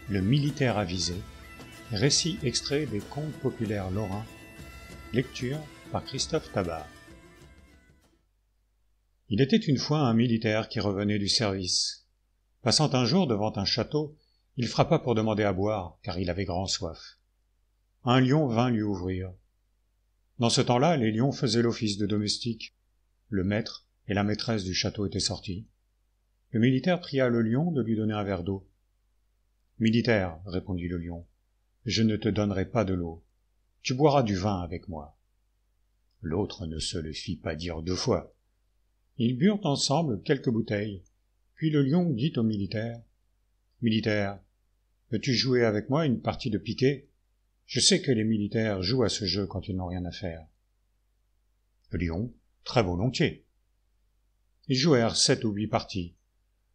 Le militaire avisé, récit extrait des contes populaires lorrains, lecture par Christophe Tabar. Il était une fois un militaire qui revenait du service. Passant un jour devant un château, il frappa pour demander à boire, car il avait grand soif. Un lion vint lui ouvrir. Dans ce temps-là, les lions faisaient l'office de domestiques. Le maître et la maîtresse du château étaient sortis. Le militaire pria le lion de lui donner un verre d'eau. « Militaire, répondit le lion, je ne te donnerai pas de l'eau. Tu boiras du vin avec moi. » L'autre ne se le fit pas dire deux fois. Ils burent ensemble quelques bouteilles, puis le lion dit au militaire, « Militaire, veux-tu jouer avec moi une partie de piquet ? Je sais que les militaires jouent à ce jeu quand ils n'ont rien à faire. » Le lion, très volontiers. Ils jouèrent 7 ou 8 parties.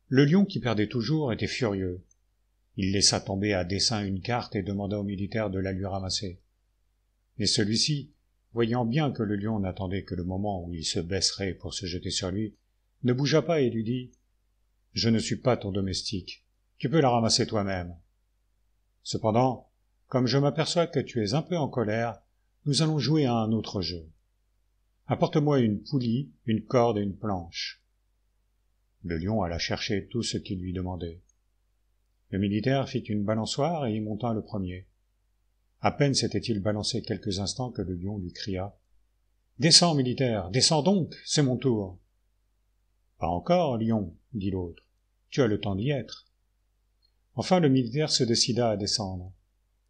Le lion, qui perdait toujours, était furieux. Il laissa tomber à dessein une carte et demanda au militaire de la lui ramasser. Mais celui-ci, voyant bien que le lion n'attendait que le moment où il se baisserait pour se jeter sur lui, ne bougea pas et lui dit « Je ne suis pas ton domestique, tu peux la ramasser toi-même. Cependant, comme je m'aperçois que tu es un peu en colère, nous allons jouer à un autre jeu. Apporte-moi une poulie, une corde et une planche. » Le lion alla chercher tout ce qu'il lui demandait. Le militaire fit une balançoire et y monta le premier. À peine s'était-il balancé quelques instants que le lion lui cria « Descends, militaire, descends donc, c'est mon tour. »« Pas encore, lion, dit l'autre, tu as le temps d'y être. » Enfin le militaire se décida à descendre.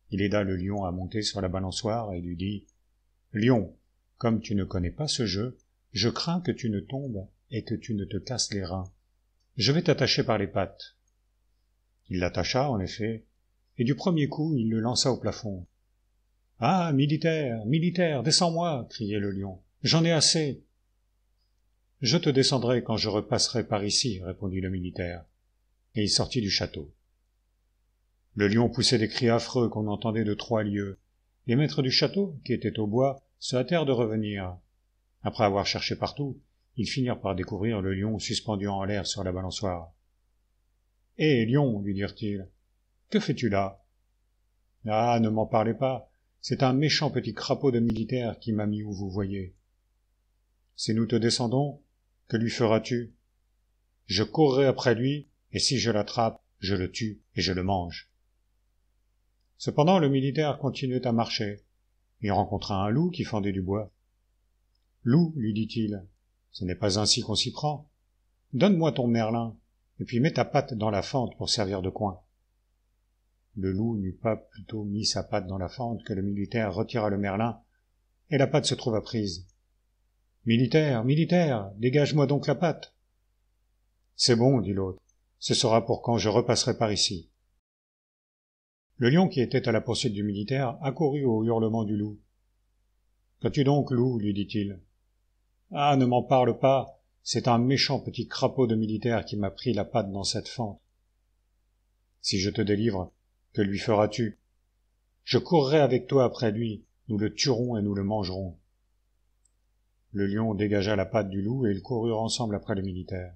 Il aida le lion à monter sur la balançoire et lui dit « Lion, comme tu ne connais pas ce jeu, je crains que tu ne tombes et que tu ne te casses les reins. Je vais t'attacher par les pattes. » Il l'attacha, en effet, et du premier coup il le lança au plafond. « Ah, militaire, militaire, descends-moi » criait le lion. « J'en ai assez. »« Je te descendrai quand je repasserai par ici, » répondit le militaire, et il sortit du château. Le lion poussait des cris affreux qu'on entendait de 3 lieues. Les maîtres du château, qui étaient au bois, se hâtèrent de revenir. Après avoir cherché partout, ils finirent par découvrir le lion suspendu en l'air sur la balançoire. « Hé, lion, lui dirent-ils, que fais-tu là ? » ?»« Ah, ne m'en parlez pas, c'est un méchant petit crapaud de militaire qui m'a mis où vous voyez. »« Si nous te descendons, que lui feras-tu ? » ?»« Je courrai après lui, et si je l'attrape, je le tue et je le mange. » Cependant le militaire continuait à marcher. Il rencontra un loup qui fendait du bois. « Loup, lui dit-il, ce n'est pas ainsi qu'on s'y prend. Donne-moi ton merlin, et puis mets ta patte dans la fente pour servir de coin. » Le loup n'eut pas plutôt mis sa patte dans la fente que le militaire retira le merlin, et la patte se trouva prise. « Militaire, militaire, dégage-moi donc la patte. »« C'est bon, dit l'autre, ce sera pour quand je repasserai par ici. » Le lion, qui était à la poursuite du militaire, accourut au hurlement du loup. « Qu'as-tu donc, loup ?» lui dit-il. « Ah, ne m'en parle pas, c'est un méchant petit crapaud de militaire qui m'a pris la patte dans cette fente. »« Si je te délivre, que lui feras-tu ? » ?»« Je courrai avec toi après lui, nous le tuerons et nous le mangerons. » Le lion dégagea la patte du loup et ils coururent ensemble après le militaire.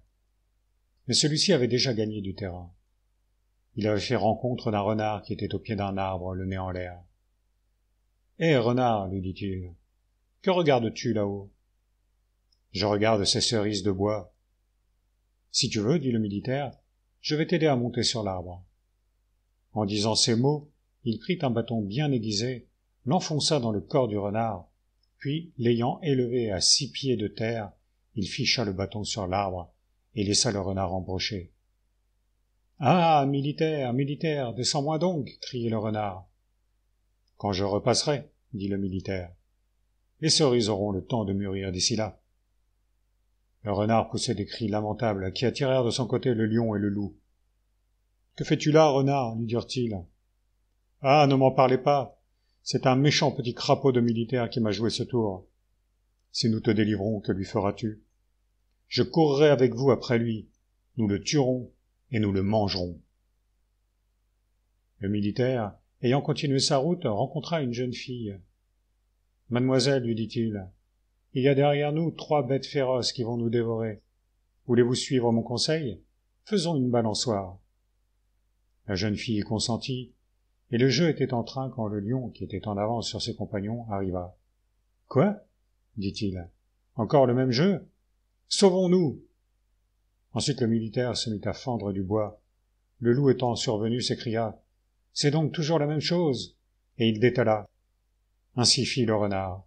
Mais celui-ci avait déjà gagné du terrain. Il avait fait rencontre d'un renard qui était au pied d'un arbre, le nez en l'air. « Hé, renard, lui dit-il, que regardes-tu là-haut ? » ?»« Je regarde ces cerises de bois. »« Si tu veux, dit le militaire, je vais t'aider à monter sur l'arbre. » En disant ces mots, il prit un bâton bien aiguisé, l'enfonça dans le corps du renard, puis, l'ayant élevé à 6 pieds de terre, il ficha le bâton sur l'arbre et laissa le renard embrocher. « Ah, militaire, militaire, descends-moi donc » criait le renard. « Quand je repasserai, » dit le militaire. « Les cerises auront le temps de mûrir d'ici là. » Le renard poussait des cris lamentables qui attirèrent de son côté le lion et le loup. « Que fais-tu là, renard ?» lui dirent-ils. « Ah, ne m'en parlez pas, c'est un méchant petit crapaud de militaire qui m'a joué ce tour. Si nous te délivrons, que lui feras-tu ? Je courrai avec vous après lui, nous le tuerons et nous le mangerons. » Le militaire, ayant continué sa route, rencontra une jeune fille. « Mademoiselle, lui dit-il, il y a derrière nous 3 bêtes féroces qui vont nous dévorer. Voulez-vous suivre mon conseil ? Faisons une balançoire. » La jeune fille y consentit, et le jeu était en train quand le lion, qui était en avance sur ses compagnons, arriva. « Quoi » dit-il. « Encore le même jeu ? Sauvons-nous » Ensuite le militaire se mit à fendre du bois. Le loup étant survenu, s'écria « C'est donc toujours la même chose » et il détala. Ainsi fit le renard.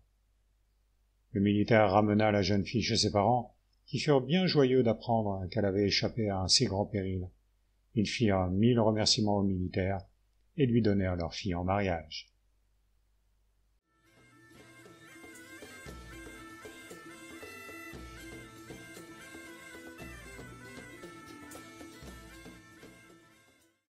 Le militaire ramena la jeune fille chez ses parents, qui furent bien joyeux d'apprendre qu'elle avait échappé à un si grand péril. Ils firent 1000 remerciements au militaire et lui donnèrent leur fille en mariage.